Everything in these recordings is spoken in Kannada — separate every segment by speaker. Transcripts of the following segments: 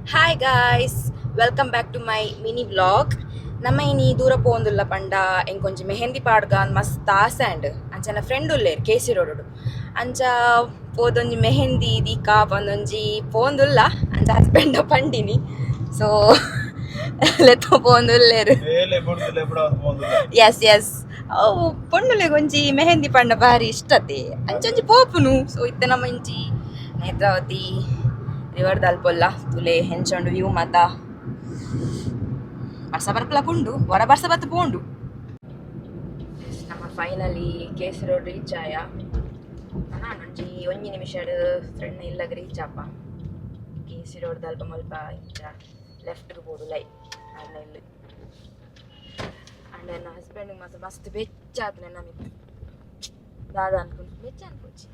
Speaker 1: Hi guys, welcome back to my mini vlog. ನಮ್ಮ ಇನಿ ದೂರ ಪೋಂದುಲ್ಲ ಪಂಡ ಎಂಕೊಂಜಿ ಮೆಹಂದಿ ಪಾಡ್ಗಾನ್ ಮಸ್ತ್ ಆಸಂಡ್ ಅಂಚನ ಫ್ರೆಂಡ್ ಉಲ್ಲೇರ್ ಕೇಸಿ ರೋಡ್ ಅಂಚ ಪೋದೊಂಜಿ ಮೆಹಂದಿ ದೀಕಾ ಪಂದೊಂಜಿ ಪೋಂದುಲ್ಲ ಅಂಚ ಹಸ್ಬೆಂಡ್ ಪಂಡಿನಿ ಸೊ ಲೆತ್ತ ಪೋಂದುಲ್ಲೇರು. ಎಸ್ ಎಸ್ ಅವು ಪೊಣ್ಣುಲೆಗ್ ಒಂಜಿ ಮೆಹಂದಿ ಪಂಡ ಬಾರಿ ಇಷ್ಟತೆ ಅಂಚೊಂಜಿ ಪೋಪುನು. ಸೊ ಇತ್ತೆ ನಮ್ಮ ಇಂಚಿ ನೇತ್ರಾವತಿ ರಿವರ್ ದಲ್ಪೊಲ್ಲ ತುಲೆ ಹೆಂಚೊಂಡು ವ್ಯೂ ಮಾತ ಬರ್ಸ ಬರ್ಪಲ ಪುಂಡು ಹೊರ ಬರ್ಸ ಬತ್ತು ಪೋಂಡು. ನಮ್ಮ ಫೈನಲಿ ಕೇಸ್ ರೋಡ್ ರೀಚ್ ಆಯ. ನಾನೊಂಜಿ ಒಂಜಿ ನಿಮಿಷಡ್ ಫ್ರೆಂಡ್ ಇಲ್ಲಗ ರೀಚ್ ಆಪ. ಕೇಸಿ ರೋಡ್ ದಲ್ಪ ಮಲ್ಪ ಇಂಚ ಲೆಫ್ಟ್ಗೆ ಬೋಡು ಲೈ ಅಣ್ಣ ಇಲ್ಲಿ ಅಂಡ್ ನನ್ನ ಹಸ್ಬೆಂಡ್ ಮಾತ್ರ ಮಸ್ತ್ ಬೆಚ್ಚಾತ್ ನನ್ನ ಮಿತ್ತು ದಾದ ಅನ್ಕೊಂಡು ಬೆಚ್ಚ ಅನ್ಕೋಚಿ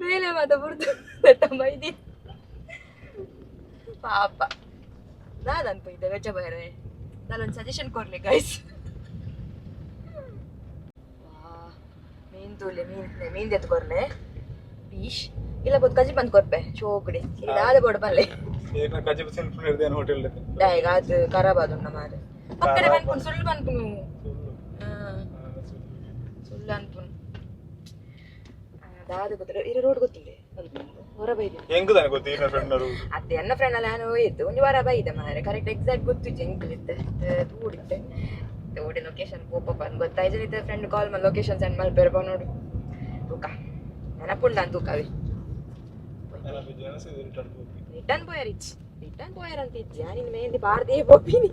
Speaker 1: ಬೇಲೆ ಮಾತ ಬುರ್ದು ಬೈದಿ ಪಾಪ ದಾದ ಅನ್ಕೊಯ್ದೆ ಬೆಚ್ಚ ಬೇರೆ ನಾನೊಂದು ಸಜೆಷನ್ ಕೊರ್ಲಿ ಗೈಸ್. ಮೀನ್ ತೂಲೆ ಮೀನ್ ತೆತ್ತು ಕೊರ್ಲೆ ಫಿಶ್ ಇಲ್ಲ ಬೋದು ಕಜಿ ಬಂದು ಕೊರ್ಪೆ ಚೋಕಡಿ ಇದಾದ ಬೋಡ ಬಲ್ಲೆ ಈಗ ಅದು ಖರಾಬ್ ಅದು ನಮ್ಮ ಪಕ್ಕಡೆ ಬಂದ್ಕೊಂಡು ಸುಳ್ಳು ಬಂದ್ಕೊಂಡು ಸುಳ್ಳು ಅನ್ಕೊಂಡು ದಾದ ಗೊತ್ತಿಲ್ಲ ಇರೋ ರೋಡ್ ಗೊತ್ತಿಲ್ಲ ಹೊರ ಬೈದೆ ಅದೇ ನನ್ನ ಫ್ರೆಂಡ್ ಅಲ್ಲಿ ನಾನು ಹೋಯ್ತು ಒಂದು ವಾರ ಬೈದೆ ಮಾರೆ ಕರೆಕ್ಟ್ ಎಕ್ಸಾಕ್ಟ್ ಗೊತ್ತಿತ್ತು ಎಂಕ್ಲಿತ್ತೆ ತೂಡಿತ್ತೆ ತೋಡಿ ಲೊಕೇಶನ್ ಪೋಪ ಬಂದು ಗೊತ್ತಾಯ್ತು ಇದ್ದ ಫ್ರೆಂಡ್ ಕಾಲ್ ಮಾಡಿ ಲೊಕೇಶನ್ ಸೆಂಡ್ ಮಾಡಿ ಬೇರೆ ನೋಡು ತೂಕ ನೆನಪುಂಡ ಅಂತ ತೂಕವಿ ರಿಟರ್ನ್ ಪೋಯರ್ ಅಂತ ಇದ್ಯಾ ನಿನ್ನ ಮೆಹಂದಿ ಬಾರ್ದೇ ಪೋಪಿನಿ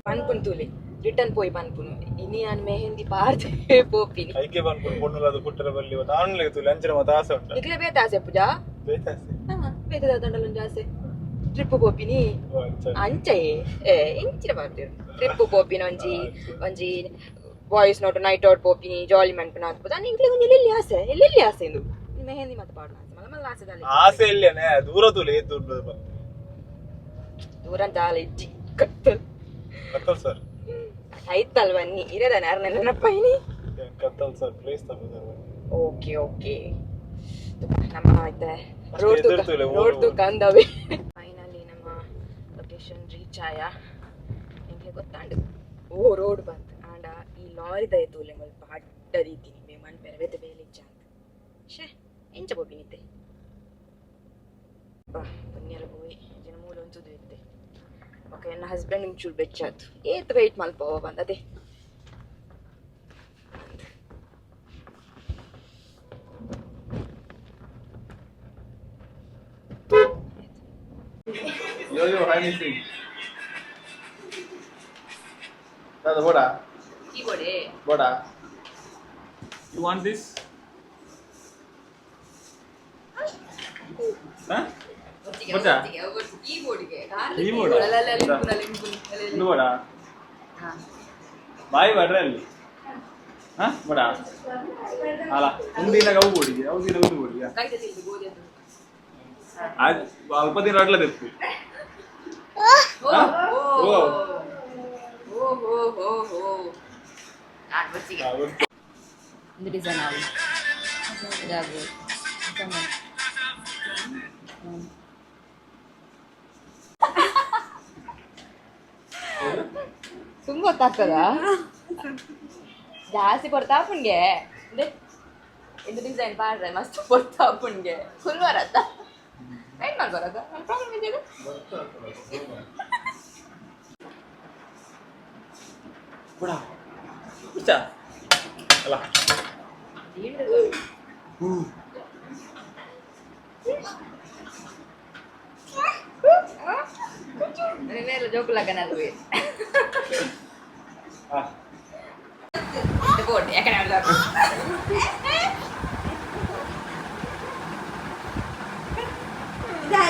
Speaker 1: ಪನ್ಪುನ್ ತೂಲಿ ರಿಟರ್ನ್ ಪೋಯ್ ಪನ್ಪುನು ಇನಿ ನಾನು ಮೆಹಂದಿ ಬಾರ್ದೇ ಪೋಪಿನಿ
Speaker 2: ಐಕೆ ಪನ್ಪುನ್ ಪೊಣ್ಣುಲಾದ ಕುಟ್ಟರ ಬಲ್ಲಿ ಆನ್ಲೆ ತೂಲಿ ಅಂಚನ ಮತ ಆಸೆ ಉಂಟಾ
Speaker 1: ಇಗ್ಲೇ ಬೇತಾಸೆ ಪೂಜಾ ಬೇತದ ದಂಡಲೊಂದು ಆಸೆ ಟ್ರಿಪ್ ಪೋಪಿನಿ ಅಂಚೆ ಇಂಚಿನ ಮಾಡ್ತೇವೆ ಟ್ರಿಪ್ ಪೋಪಿನ ಒಂಜಿ ಬಾಯ್ಸ್ ನೋಟು ನೈಟ್ ಔಟ್ ಪೋಪಿನಿ ಜಾಲಿ ಮನ್ಪುನ ಆಗ್ಬೋದು ನಾನು ಇಂಗ್ಲಿ ಒಂದು ಎಲ್ಲೆಲ್ಲಿ ಆಸೆ ಎಂದು ಮೆಹಂದಿ ಮತ್ತೆ ಪಾಡ್ನ
Speaker 2: ಆಸೆ ಇಲ್ಲೇನೆ ದೂರ ತೂಲಿ
Speaker 1: ದೂರ ಜಾಲ ಇಜ್ಜಿ ಕತ್ತಲ್
Speaker 2: ಸರ್
Speaker 1: ಆಯ್ತಲ್ವ ನೀ ಇರೋದಾನೆ ಯಾರು ನೆನಪೈನಿ
Speaker 2: ಕತ್ತಲ್ ಸರ್ ಪ್ಲೇಸ್ ತಗೋತಾರೆ.
Speaker 1: ಓಕೆ ನಮ್ಮ ಆಯ್ತಾ ರೋಡ್ ತೂಕ ಅಂದವೆ. ಫೈನಲಿ ನಮ್ಮ ಲೊಕೇಶನ್ ರೀಚ್ ಆಯ. ನಿಮಗೆ ಗೊತ್ತಾಂಡು ಓ ರೋಡ್ ಬಂತು ಆಂಡ ಈ ಲಾರಿ ದಯತೂಲೆ ಸ್ವಲ್ಪ ಅಡ್ಡ ರೀತಿ ಮಣ್ ಬೇರೆ ಬೇತೆ ಬೇಲೆ ಇಚ್ಚ ಅಂತ ಶೇ ಎಂಚ ಬೋಪಿನಿತ್ತೆ ಪುಣ್ಯಲ ಹೋಯ್ ಜನ ಮೂಲ ಒಂಚುದು ಇತ್ತೆ ಓಕೆ ನನ್ನ ಹಸ್ಬೆಂಡ್ ಒಂಚೂರು ಬೆಚ್ಚಾತು ಏತ್ ವೆಯ್ಟ್ ಮಲ್ಪವ ಬಂದದೆ
Speaker 2: Yo, hi Nisi. Dada, boda.
Speaker 1: ಈ ಬೋಡೆ
Speaker 2: Boda. You want this? Huh? Boda.
Speaker 1: ಈ ಬೋಡಿಗೆ
Speaker 2: ಈ ಬೋಡ? ಇದು boda. ಬಾಯಿ ಬಡ್ರಲ್ಲಿ. Huh? Boda. ಅಲ್ಲ ಒಂದಿನ ಅವು ಬೋಡಿಗೆ ಅವದಿನ ಒಂದು ಬೋಡಿಗೆ.
Speaker 1: ಕೈ ತೆಗೆದು ಗೋಧಿ ಅದು
Speaker 2: आज अल्प दिन रडला देतो
Speaker 1: ಒಂದು ಡಿಸೈನ್ ಆಗಿ ಇದಾಗು ತುಂಬ ಗೊತ್ತಾಗ್ತದ ಜಾಸ್ತಿ ಕೊಡ್ತಾಪುನ್ಗೆ ಇದು ಡಿಸೈನ್ ಪಾಡ್ರೆ ಮಸ್ತ್ ಕೊಡ್ತಾಪುನ್ಗೆ ಫುಲ್ ಬರತ್ತ ರೈಟ್ ಮಾಡ್ಬಾರದ ನನ್ನ ಪ್ರಾಬ್ಲಮ್ ಇದೆಯಾ
Speaker 2: ಬಡ ಕುಚ್ಚ ಅಲ್ಲ
Speaker 1: ನೆಲ್ಲ ಜೋಕುಲಗನ ಅದು ಬೋಟ್ ಯಾಕಂದ್ರೆ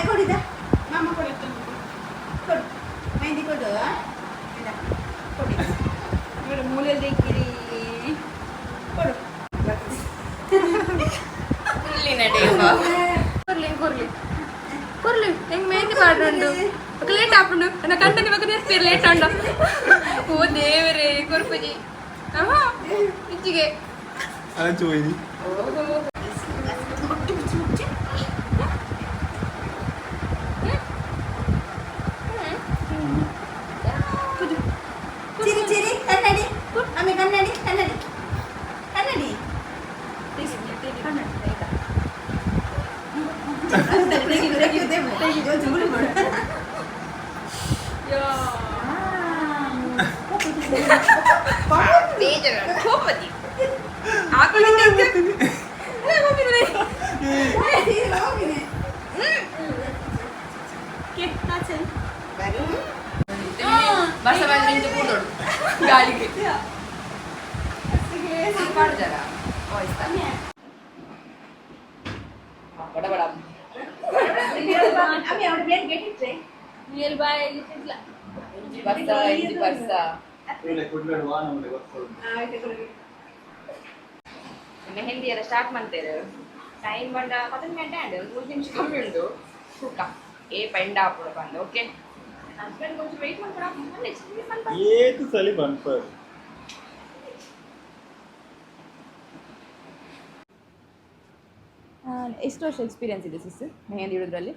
Speaker 3: ಕೊಡಿದ ಮಾಮ ಕೊಡು ಕೊಡು ಮೆಹಂದಿ ಕೊಡು ಕೊಡಿ ನೋಡಿ ಮೂಲೆಯಲ್ಲಿ ಇಕ್ಕಿರಿ ಕೊಡು
Speaker 1: ಕೊರ್ಲಿ ನಡೆಯುವ ಕೊರ್ಲಿ ಹೆಂಗ್ ಮೆಹಂದಿ ಮಾಡ್ರಂಡು ಲೇಟ್ ಆಪುಂಡು ನನ್ನ ಕಂಟನಿ ಬಗ್ಗೆ ನೆನಪಿ ಲೇಟ್ ಉಂಡು ಓ ದೇವರೇ ಕೊರ್ಪುಜಿ ಇಚ್ಚಿಗೆ
Speaker 2: Acho ini.
Speaker 1: Basta banyak itu pun gali gitu. Simpar jara. Ohista. Bada.
Speaker 3: আমি আমার ব্রেন গেট ইট রে
Speaker 4: Real by little
Speaker 1: Basta.
Speaker 2: ಇವಳೆ ಕೊಡ್ಬೇಡ ವಾ ನಮಗೆ ಗೊತ್ತು.
Speaker 3: ಆಯ್ತು ಕೊಡಿ
Speaker 1: ಮೆಹಂದಿ ಎಲ್ಲ ಸ್ಟಾರ್ಟ್ ಮಾಡ್ತೇವೆ ಟೈಮ್ ಬಂದ 10 ಗಂಟೆ ಅಂಡ್ 3 ನಿಮಿಷ ಕಮ್ಮಿ ಉಂಟು ಸುಕ್ಕ ఏ ಪೆಂಡ ಆಪುಡು ಬಂದು ಓಕೆ ಹಸ್ಬೆಂಡ್ కొంచెం వెయిట్ ಮಾಡ್ಕೊಡ ನೆಕ್ಸ್ಟ್
Speaker 2: ಏತು ಸಲಿ ಬಂಪರ್
Speaker 1: ಎಷ್ಟು ವರ್ಷ ಎಕ್ಸ್ಪೀರಿಯನ್ಸ್ ಇದೆ ಸಿಸ್ ಮೆಹಂದಿ ಇಡೋದ್ರಲ್ಲಿ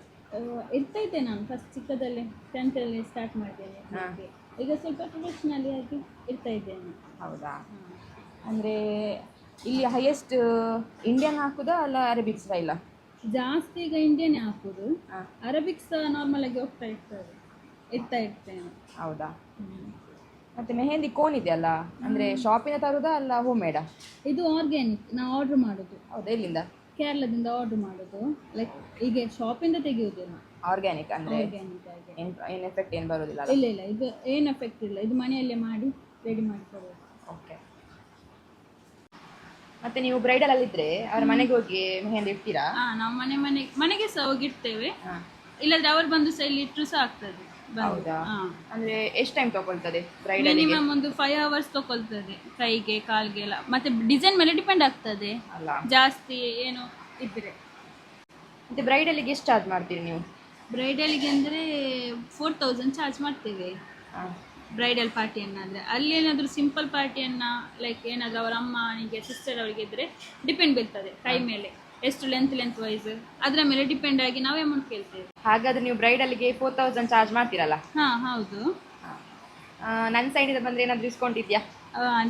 Speaker 4: ಇರ್ತಾ ಇದ್ದೆ ನಾನು ಫಸ್ಟ್ ಚಿಕ್ಕದಲ್ಲಿ 10th ಅಲ್ಲಿ ಸ್ಟಾರ್ಟ್ ಮಾಡಿದ್ದೇನೆ
Speaker 1: ಹಾ.
Speaker 4: ಈಗ ಸ್ವಲ್ಪ ಪ್ರೊಫೆಷನಲಿ ಆಗಿ ಇರ್ತಾ ಇದ್ದೇನೆ.
Speaker 1: ಹೌದಾ ಅಂದರೆ ಇಲ್ಲಿ ಹೈಯೆಸ್ಟ್ ಇಂಡಿಯನ್ ಹಾಕುದಾ ಅಲ್ಲ ಅರೇಬಿಕ್ ಸ್ಟೈಲಾ
Speaker 4: ಜಾಸ್ತಿ ಈಗ ಇಂಡಿಯನ್ ಹಾಕೋದು,
Speaker 1: ಹಾಂ
Speaker 4: ಅರಬಿಕ್ಸ್ ನಾರ್ಮಲ್ ಆಗಿ ಹೋಗ್ತಾ ಇರ್ತೇನೆ.
Speaker 1: ಹೌದಾ ಮತ್ತೆ ಮೆಹಂದಿ ಕೋನ್ ಇದೆಯಲ್ಲ ಅಂದರೆ ಶಾಪಿನ ತರುದಾ ಅಲ್ಲ ಹೋಮ್ ಮೇಡಾ
Speaker 4: ಇದು ಆರ್ಗ್ಯಾನಿಕ್ ನಾವು ಆರ್ಡರ್ ಮಾಡೋದು,
Speaker 1: ಹೌದಾ ಎಲ್ಲಿಂದ
Speaker 4: ಕೇರಳದಿಂದ ಆರ್ಡರ್ ಮಾಡೋದು. ಲೈಕ್ ಈಗ ಶಾಪಿಂದ ತೆಗೆಯುವುದಿಲ್ಲ,
Speaker 1: ಆರ್ಗ್ಯಾನಿಕ್ ಅಂದರೆ
Speaker 4: ಆರ್ಗ್ಯಾನಿಕ್ ಆಗಿ.
Speaker 1: ಏನು ಎಫೆಕ್ಟ್ ಏನು ಬರೋದಿಲ್ಲ
Speaker 4: ಇಲ್ಲ ಇದು ಏನು ಎಫೆಕ್ಟ್ ಇಲ್ಲ, ಇದು ಮನೆಯಲ್ಲೇ ಮಾಡಿ ರೆಡಿ ಮಾಡಿಕೊಡೋದು.
Speaker 1: ಓಕೆ ಮತ್ತೆ ನೀವು ಬ್ರೈಡಲ್ ಅಲ್ಲಿದ್ರೆ ಅವ್ರ ಮನೆಗೆ ಹೋಗಿ ಮೆಹಂದಿ ಇಡ್ತೀರಾ
Speaker 4: ನಾವು ಮನೆಗೆ ಸಹ ಹೋಗಿರ್ತೇವೆ,
Speaker 1: ಹಾಂ
Speaker 4: ಇಲ್ಲದ್ರೆ ಅವ್ರು ಬಂದು ಸಹ ಇಲ್ಲಿ ಇಟ್ಟರು ಸಹ ಆಗ್ತದೆ.
Speaker 1: ಹೌದಾ ಅಂದರೆ ಎಷ್ಟು ಟೈಮ್ ತಗೊಳ್ತದೆ ಬ್ರೈಡಲ್
Speaker 4: ಮಿನಿಮಮ್ ಒಂದು 5 hours ತಗೊಳ್ತದೆ, ಕೈಗೆ ಕಾಲ್ಗೆ ಎಲ್ಲ. ಮತ್ತೆ ಡಿಸೈನ್ ಮೇಲೆ ಡಿಪೆಂಡ್ ಆಗ್ತದೆ,
Speaker 1: ಅಲ್ಲ
Speaker 4: ಜಾಸ್ತಿ ಏನು ಇದ್ರೆ.
Speaker 1: ಮತ್ತೆ ಬ್ರೈಡಲಿಗೆ ಎಷ್ಟು ಚಾರ್ಜ್ ಮಾಡ್ತೀರಿ ನೀವು
Speaker 4: ಬ್ರೈಡಲ್ಗೆ ಅಂದರೆ 4000 ಚಾರ್ಜ್ ಮಾಡ್ತೇವೆ.
Speaker 1: ಹಾಂ
Speaker 4: ಬ್ರೈಡಲ್ ಪಾರ್ಟಿಯನ್ನಾದರೆ ಅಲ್ಲಿ ಏನಾದರೂ ಸಿಂಪಲ್ ಪಾರ್ಟಿಯನ್ನು ಲೈಕ್ ಏನಾದರೂ ಅವರ ಅಮ್ಮನಿಗೆ ಸಿಸ್ಟರ್ ಅವರಿಗೆ ಇದ್ದರೆ ಡಿಪೆಂಡ್ ಬೀಳ್ತದೆ ಕೈ ಮೇಲೆ, ಎಷ್ಟು ಲೆಂತ್ ವೈಸ್ ಅದರ ಮೇಲೆ ಡಿಪೆಂಡ್ ಆಗಿ ನಾವು ಅಮೌಂಟ್ ಕೇಳ್ತೇವೆ.
Speaker 1: ಹಾಗಾದ್ರೆ ನೀವು ಬ್ರೈಡಲ್ಗೆ 4000 ಚಾರ್ಜ್ ಮಾಡ್ತೀರಲ್ಲ
Speaker 4: ಹಾಂ ಹೌದು,
Speaker 1: ನನ್ನ ಸೈಡಿಂದ ಬಂದರೆ ಏನಾದರೂ ಡಿಸ್ಕೌಂಟ್ ಇದೆಯಾ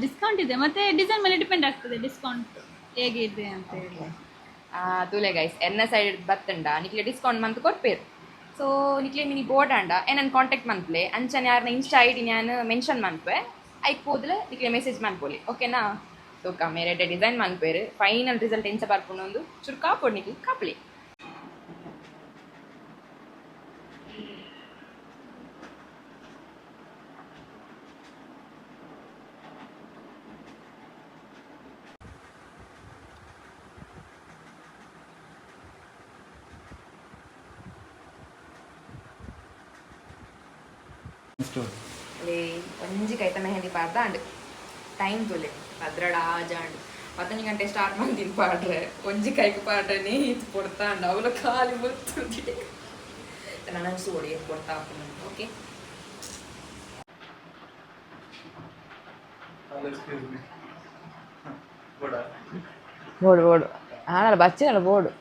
Speaker 4: ಡಿಸ್ಕೌಂಟ್ ಇದೆ. ಮತ್ತು ಡಿಸೈನ್ ಮೇಲೆ ಡಿಪೆಂಡ್ ಆಗ್ತದೆ ಡಿಸ್ಕೌಂಟ್ ಹೇಗೆ ಇದೆ ಅಂತ ಹೇಳಿ.
Speaker 1: ತೂಲೆ ಗೈಸ್ ಎನ್ನ ಸೈಡ್ ಬತ್ತಂಡ ನಿಕ್ಲೆ ಡಿಸ್ಕೌಂಟ್ ಮಂತ್ ಕೊಡ್ಪೇರು. ಸೊ ನಿಕ್ಲೆ ಮಿನಿ ಬೋರ್ಡ್ ಅಂಡ ನನ್ನ ಕಾಂಟ್ಯಾಕ್ಟ್ ಮಂತ್ಲೆ ಅಂಚನೆ ಯಾರನ್ನ ಇನ್ಸ್ಟಾ ಐ ಡಿ ನಾನು ಮೆನ್ಷನ್ ಮನ್ಪೆ ಐಕ್ ಹೋದ್ರೆ ನಿಕ್ಲೆ ಮೆಸೇಜ್ ಮನ್ಪೊಲಿ ಓಕೆನಾ. ತೂಕ ಮೇರೆ ಡಿಸೈನ್ ಮನ್ಪೇರು ಫೈನಲ್ ರಿಸಲ್ಟ್ ಎಂಚ ಬರ್ಕೊಂಡು ಒಂದು ಚೂರು ಕಾಪೊಡ್ ನಿಕ್ಲಿ ಕಾಪ್ಲಿ. ಅದೇ ಒಂಜಿ ಕೈತ ಮೆಹಂದಿ ಪಾಡ್ದಾಂಡು ಟೈಮ್ ತೊಲೆ ಪದ್ರಡ ಆಜಾಂಡು 11 ಗಂಟೆ ಸ್ಟಾರ್ಟ್ ಮಾಡ್ತೀನಿ ಪಾಡ್ರೆ ಒಂಜಿ ಕೈಗೆ ಪಾಡ್ರೆ ನೀತು ಕೊಡ್ತಾಂಡು ಅವಳ ಖಾಲಿ ಮುತ್ತು ನನ್ನ ಸೋಡಿ ಕೊಡ್ತಾ ಓಕೆ. ಬೋಡು ಆನಲ್ಲ ಬಚ್ಚಿನಲ್ಲ ಬೋಡು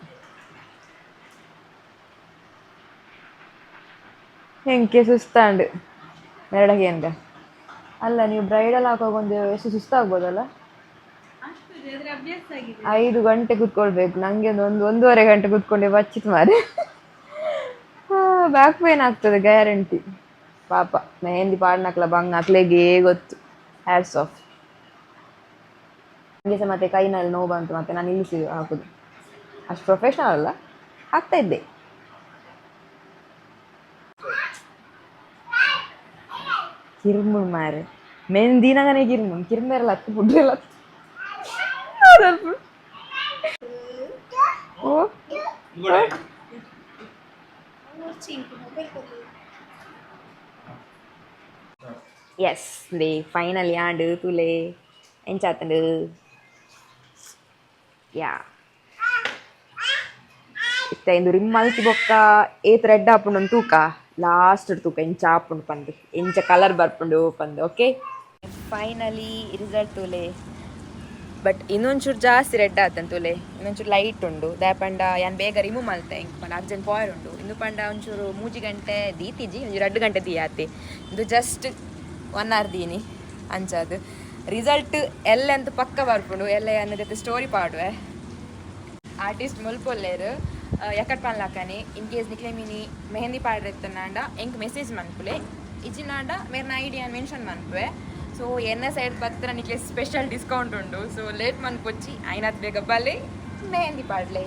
Speaker 1: ಹೆಂಗೆ ಸುಸ್ತಾಂಡು ಎರಡಗೆ ಅಂತ ಅಲ್ಲ ನೀವು ಬ್ರೈಡಲ್ ಹಾಕೋಗೊಂದು ಎಷ್ಟು ಸುಸ್ತಾಗ್ಬೋದಲ್ಲ. 5 ಗಂಟೆ ಕೂತ್ಕೊಳ್ಬೇಕು, ನನಗೆ ಒಂದು 1.5 ಗಂಟೆ ಕೂತ್ಕೊಂಡೆ ಬಚ್ಚಿತ್ತು ಮಾರೆ. ಬ್ಯಾಕ್ ಪೇನ್ ಆಗ್ತದೆ ಗ್ಯಾರಂಟಿ. ಪಾಪ ಮೆಹಂದಿ ಪಾಡ್ನಕ್ಲ ಬಂಗ್ ಹಾಕ್ಲೆಗೆ ಗೊತ್ತು. Hats off. ನನಗೆ ಸಹ ಮತ್ತೆ ಕೈನಲ್ಲಿ ನೋವು ಬಂತು, ಮತ್ತೆ ನಾನು ನಿಲ್ಲಿಸಿ ಹಾಕೋದು. ಅಷ್ಟು ಪ್ರೊಫೆಷ್ನಲ್ ಅಲ್ಲ, ಹಾಕ್ತಾ ಇದ್ದೆ. ಕಿರ್ಮುಣ್ ಮಾರೆ ಮೆಹಂದಿನಾಗನೇ ಕಿರ್ಮೆರಲ್ಲ ಹತ್ತು ಬುಡ್ರೆಲ್ಲ ಓ ಎಸ್ ದೇ ಫೈನಲಿ ಆಂಡು ತುಲೆ ಎಂಚಾತಂಡು ಯಾ ಇಷ್ಟ ಇಂದು ರಿಮ್ಮಲ್ತಿ ಬೊಕ್ಕ ಏತ್ ರೆಡ್ ಹಾಪುಂಡು ತೂಕ ಲಾಸ್ಟ್ ತೂಕ ಎಂಚ ಹಾಪುಂಡು ಪಂದು ಎಂಚ ಕಲರ್ ಬರ್ಪುಂಡು ಪಂದು ಓಕೆ. ಫೈನಲಿ ರಿಸಲ್ಟ್ ತುಲೆ ಬಟ್ ಇನ್ನೊಂಚೂರು ಜಾಸ್ತಿ ರೆಡ್ ಆತಂತ ತುಲೆ, ಇನ್ನೊಂಚೂರು ಲೈಟ್ ಉಂಡು ದಾಪಂಡ ಯಾನ್ ಬೇಗ ರಿಮೂವ್ ಮಲ್ತೆ ಇಂಕ್ ಪಂಡ ಅರ್ಜೆಂಟ್ ಪಾಯರ್ ಉಂಡು ಇಂದು ಪಂಡ ಒಂಚೂರು 3 ಗಂಟೆ ದೀತಿಜಿ ಒಂಚೂರು 2 ಗಂಟೆ ದೀಯಾತಿ ಇದು ಜಸ್ಟ್ 1 hour ದೀನಿ ಅಂಚದು ರಿಸಲ್ಟ್ ಎಲ್ಲ ಅಂತ ಪಕ್ಕ ಬರ್ಪುಂಡು ಎಲ್ಲ ಅನ್ನೋದಕ್ಕೆ ಸ್ಟೋರಿ ಪಾಡುವೆ ಆರ್ಟಿಸ್ಟ್ ಮುಲ್ಪೊಲ್ಲೇರು ఎక్కడ పనులాకని ఇన్ కేస్ నిక్లే మిని మెహందీ పాడెత్తున్నాండ ఇంక మెసేజ్ మనుపులే ఇచ్చినాండ మీరు నా ఐడియా మెన్షన్ మనుపువే ಸೊ ಎನ್ನ ಸೈಡ್ ಪತ್ರ ನಿಕ್ಲೆ ಸ್ಪೆಷಲ್ ಡಿಸ್ಕೌಂಟ್ ಉಂಟು ಸೊ ಲೇಟ್ ಮನ್ಪೊಚ್ಚಿ ಐನತ್ ಬೇಗ ಬಲೆ ಮೆಹಂದಿ ಪಾಡ್ಲೆ